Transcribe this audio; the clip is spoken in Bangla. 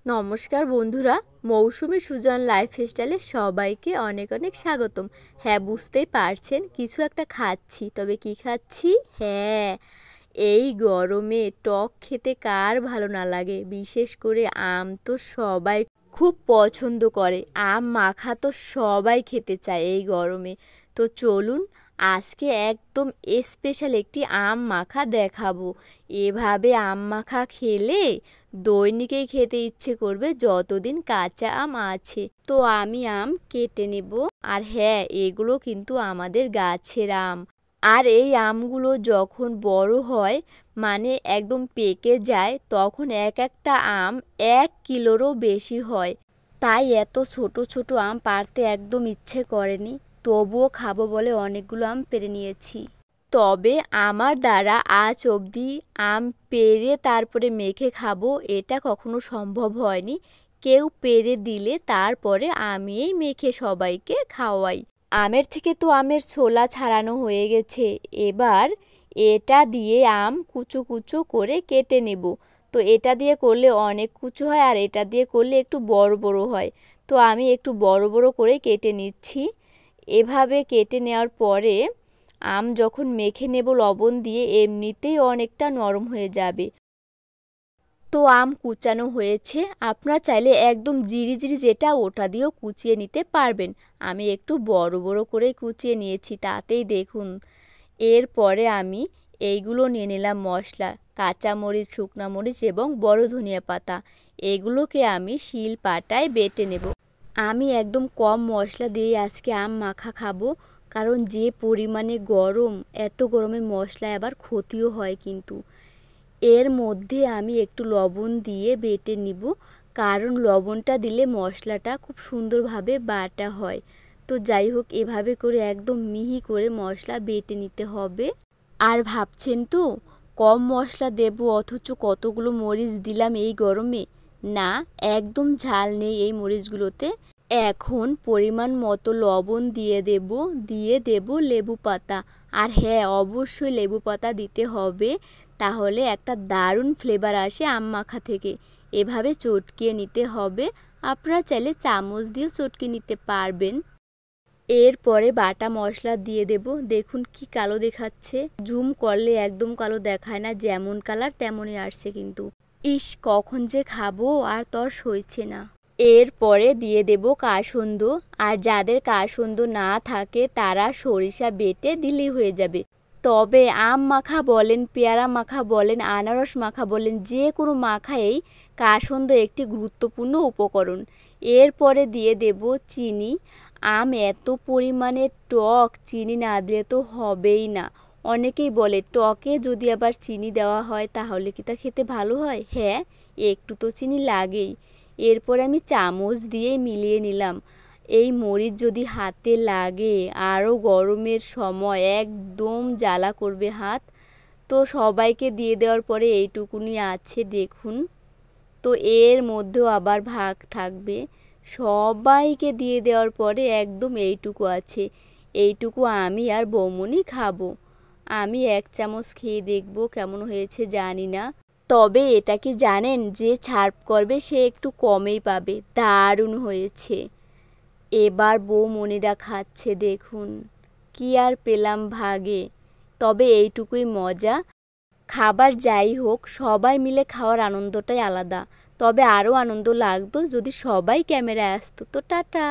নমস্কার বন্ধুরা, মৌসুমী সুজন লাইফস্টাইলে সবাইকে অনেক অনেক স্বাগতম। হ্যাঁ, বুঝতেই পারছেন কিছু একটা খাচ্ছি। তবে কি খাচ্ছি? হ্যাঁ, এই গরমে টক খেতে কার ভালো না লাগে। বিশেষ করে আম তো সবাই খুব পছন্দ করে। আম মাখা তো সবাই খেতে চায় এই গরমে। তো চলুন আজকে একদম স্পেশাল একটি আম মাখা দেখাবো। এভাবে আম মাখা খেলে দৈনিকই খেতে ইচ্ছে করবে যতদিন কাঁচা আম আছে। তো আমি আম কেটে নেব। আর হ্যাঁ, এগুলো কিন্তু আমাদের গাছের আম। আর এই আমগুলো যখন বড় হয়, মানে একদম পেকে যায়, তখন এক একটা আম 1 কিলোরও বেশি হয়। তাই এত ছোট ছোট আম পাড়তে একদম ইচ্ছে করেনি, তবুও খাবো বলে অনেকগুলো আম পেড়ে নিয়েছি। তবে আমার দ্বারা আজ অবধি আম পেড়ে তারপরে মেখে খাবো এটা কখনো সম্ভব হয়নি। কেউ পেড়ে দিলে তারপরে আমিই মেখে সবাইকে খাওয়াই। আমের থেকে তো আমের ছোলা ছাড়ানো হয়ে গেছে। এবার এটা দিয়ে আম কুচো কুচো করে কেটে নেব। তো এটা দিয়ে করলে অনেক কুচো হয়, আর এটা দিয়ে করলে একটু বড় বড় হয়। তো আমি একটু বড় বড় করে কেটে নিচ্ছি। এভাবে কেটে নেওয়ার পরে আম যখন মেখে নেব লবণ দিয়ে, এমনিতেই অনেকটা নরম হয়ে যাবে। তো আম কুচানো হয়েছে। আপনারা চাইলে একদম জিরি জিরি যেটা ওটা দিয়েও কুচিয়ে নিতে পারবেন। আমি একটু বড় বড় করে কুচিয়ে নিয়েছি, তাতেই দেখুন। এরপরে আমি এইগুলো নিয়ে নিলাম মশলা, কাঁচামরিচ, শুকনো মরিচ এবং বড় ধনিয়া পাতা। এগুলোকে আমি শিল পাটায় বেটে নেব। আমি একদম কম মশলা দিয়ে আজকে আম মাখা খাবো, কারণ যে পরিমাণে গরম, এত গরমে মশলা আবার ক্ষতিও হয় কিন্তু। এর মধ্যে আমি একটু লবণ দিয়ে বেটে নিব, কারণ লবণটা দিলে মশলাটা খুব সুন্দরভাবে বাটা হয়। তো যাই হোক, এভাবে করে একদম মিহি করে মশলা বেটে নিতে হবে। আর ভাবছেন তো কম মশলা দেব, অথচ কতগুলো মরিচ দিলাম এই গরমে। না, একদম ঝাল নেই এই মরিচগুলোতে। এখন পরিমাণ মতো লবণ দিয়ে দেব লেবু পাতা। আর হ্যাঁ, অবশ্যই লেবু পাতা দিতে হবে, তাহলে একটা দারুণ ফ্লেভার আসে আম মাখা থেকে। এভাবে চটকিয়ে নিতে হবে। আপনারা চাইলে চামচ দিয়েও চটকিয়ে নিতে পারবেন। এরপরে বাটা মশলা দিয়ে দেব। দেখুন কি কালো দেখাচ্ছে, জুম করলে একদম কালো দেখায় না, যেমন কালার তেমনই আসছে কিন্তু। ইস, কখন যে খাবো আর তর সইছে না। এরপরে দিয়ে দেব কাসুন্দ। আর যাদের কাসুন্দ না থাকে তারা সরিষা বেটে দিলেই হয়ে যাবে। তবে আম মাখা বলেন, পেয়ারা মাখা বলেন, আনারস মাখা বলেন, যে কোনো মাখায়েই কাসুন্দ একটি গুরুত্বপূর্ণ উপকরণ। এরপরে দিয়ে দেব চিনি। আম এত পরিমাণে টক, চিনি না দিলে তো হবেই না। অনেকেই বলে টকে যদি আবার চিনি দেওয়া হয় তাহলে কি তা খেতে ভালো হয়? হ্যাঁ, একটু তো চিনি লাগেই। এরপরে আমি চামচ দিয়ে মিলিয়ে নিলাম। এই মরিচ যদি হাতে লাগে, আরও গরমের সময় একদম জ্বালা করবে হাত। তো সবাইকে দিয়ে দেওয়ার পরে এইটুকুনি আছে দেখুন। তো এর মধ্যেও আবার ভাগ থাকবে। সবাইকে দিয়ে দেওয়ার পরে একদম এইটুকু আছে। এইটুকু আমি আর বৌমনি খাবো। আমি 1 চামচ খেয়ে দেখব কেমন হয়েছে, জানি না। তবে এটা কি জানেন, যে সার্ভ করবে সে একটু কমেই পাবে। দারুণ হয়েছে। এবার বৌমনিরা খাচ্ছে দেখুন। কি আর পেলাম ভাগে। তবে এইটুকুই মজা। খাবার যাই হোক, সবাই মিলে খাওয়ার আনন্দটাই আলাদা। তবে আরও আনন্দ লাগতো যদি সবাই ক্যামেরায় আসতো। তো টাটা।